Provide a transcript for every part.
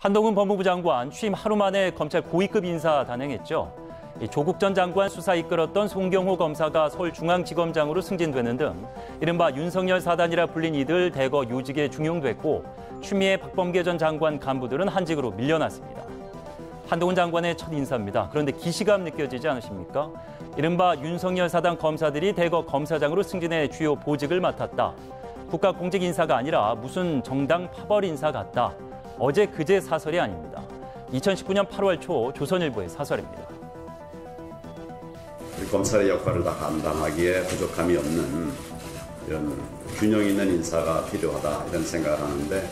한동훈 법무부 장관 취임 하루 만에 검찰 고위급 인사 단행했죠. 조국 전 장관 수사 이끌었던 송경호 검사가 서울중앙지검장으로 승진되는 등 이른바 윤석열 사단이라 불린 이들 대거 요직에 중용됐고 추미애 박범계 전 장관 간부들은 한직으로 밀려났습니다. 한동훈 장관의 첫 인사입니다. 그런데 기시감 느껴지지 않으십니까? 이른바 윤석열 사단 검사들이 대거 검사장으로 승진해 주요 보직을 맡았다. 국가공직 인사가 아니라 무슨 정당 파벌 인사 같다. 어제 그제 사설이 아닙니다. 2019년 8월 초 조선일보의 사설입니다. 검찰의 역할을 다 감당하기에 부족함이 없는 이런 균형 있는 인사가 필요하다 이런 생각을 하는데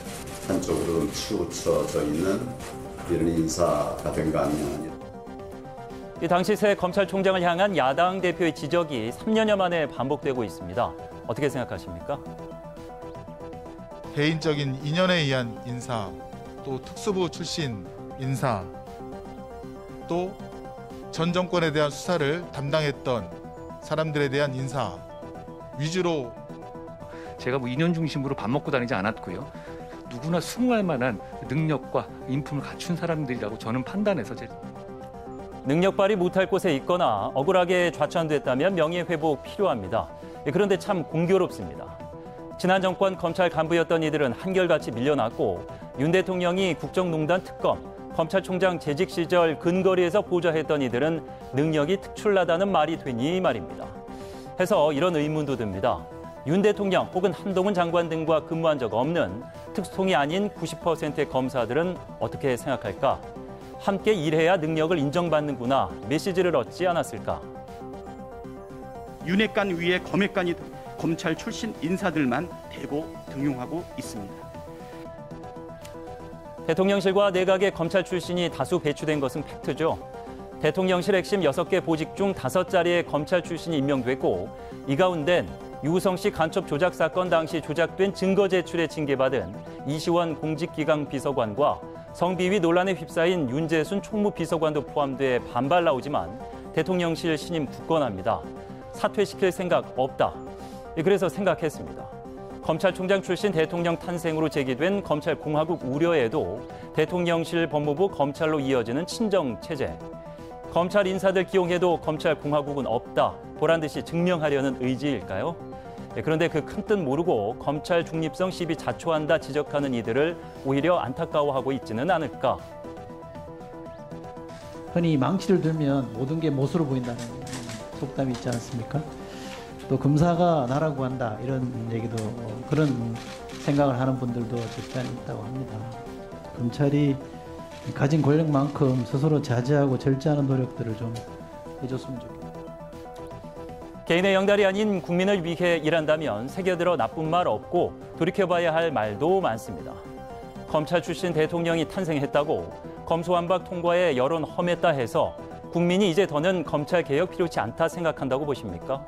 한쪽으로 좀 치우쳐져 있는 이런 인사가 된 거 아니냐. 이 당시 새 검찰총장을 향한 야당 대표의 지적이 3년여 만에 반복되고 있습니다. 어떻게 생각하십니까? 개인적인 인연에 의한 인사, 또 특수부 출신 인사, 또 전 정권에 대한 수사를 담당했던 사람들에 대한 인사 위주로 제가 인연 중심으로 밥 먹고 다니지 않았고요. 누구나 수긍할 만한 능력과 인품을 갖춘 사람들이라고 저는 판단해서 능력 발휘 못할 곳에 있거나 억울하게 좌천됐다면 명예회복 필요합니다. 그런데 참 공교롭습니다. 지난 정권 검찰 간부였던 이들은 한결같이 밀려났고 윤 대통령이 국정농단 특검, 검찰총장 재직 시절 근거리에서 보좌했던 이들은 능력이 특출나다는 말이 되니 말입니다. 해서 이런 의문도 듭니다. 윤 대통령 혹은 한동훈 장관 등과 근무한 적 없는 특수통이 아닌 90%의 검사들은 어떻게 생각할까? 함께 일해야 능력을 인정받는구나 메시지를 얻지 않았을까? 윤핵관 위에 검핵관이 검찰 출신 인사들만 대거 등용하고 있습니다. 대통령실과 내각의 검찰 출신이 다수 배치된 것은 팩트죠. 대통령실 핵심 6개 보직 중 5자리의 검찰 출신이 임명됐고 이 가운데는 유우성 씨 간첩 조작 사건 당시 조작된 증거 제출에 징계받은 이시원 공직기강 비서관과 성비위 논란에 휩싸인 윤재순 총무비서관도 포함돼 반발 나오지만 대통령실 신임 굳건합니다. 사퇴시킬 생각 없다. 그래서 생각했습니다. 검찰총장 출신 대통령 탄생으로 제기된 검찰공화국 우려에도 대통령실 법무부 검찰로 이어지는 친정체제. 검찰 인사들 기용해도 검찰공화국은 없다. 보란 듯이 증명하려는 의지일까요? 그런데 그 큰 뜻 모르고 검찰 중립성 시비 자초한다 지적하는 이들을 오히려 안타까워하고 있지는 않을까. 흔히 망치를 들면 모든 게 못으로 보인다는 속담이 있지 않습니까? 또 검사가 나라고 한다 이런 얘기도 그런 생각을 하는 분들도 적잖이 있다고 합니다. 검찰이 가진 권력만큼 스스로 자제하고 절제하는 노력들을 좀 해줬으면 좋겠다. 개인의 영달이 아닌 국민을 위해 일한다면 새겨들어 나쁜 말 없고 돌이켜봐야 할 말도 많습니다. 검찰 출신 대통령이 탄생했다고 검수완박 통과에 여론 험했다 해서 국민이 이제 더는 검찰 개혁 필요치 않다 생각한다고 보십니까?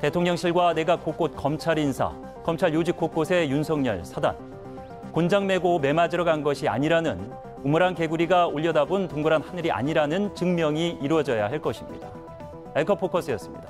대통령실과 내각 곳곳 검찰 인사, 검찰 요직 곳곳에 윤석열 사단. 곤장 메고 매맞으러 간 것이 아니라는 우물한 개구리가 올려다본 동그란 하늘이 아니라는 증명이 이루어져야 할 것입니다. 앵커 포커스였습니다.